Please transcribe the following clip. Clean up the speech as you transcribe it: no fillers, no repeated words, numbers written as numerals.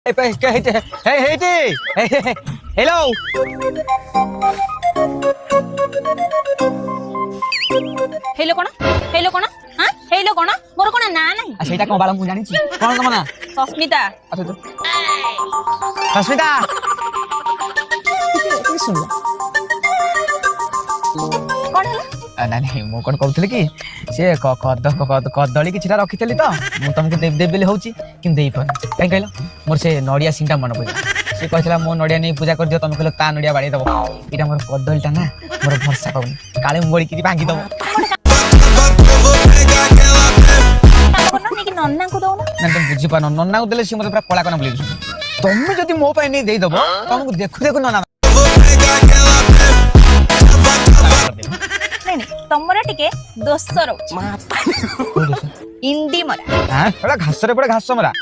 hello hello कोन हां hello कोन मोर कोन ना नाही सेटा कोन बाला मु जानि छी कोन तम ना सस्मिता अच्छा तो सस्मिता सुन कोन हला ना नहीं मु कोन कहउथले कि से कदली किछटा रखितली तो मु तुमको देव देव बेले होची कि देई पर काई कहलो मोर से नडिया सिंटा मन पइला से कहला मो नडिया नहीं पूजा कर दियो तुम कहलो ता नडिया बाड़ी दबो इटा मोर कदलटा ना मोर भरसा पाउनी काले मुंगड़ी कि भांगी दबो नन्ना को दो ना तुम बुझी पानो नन्ना को देले सी मते पूरा कोला कोना बोली तुम जदी मो पई नहीं देई दबो तुमको देखु देखु नन्ना नहीं तमरा टिके दोसर इंडी मरा हां एड़ा घास रे पड़े घास मरा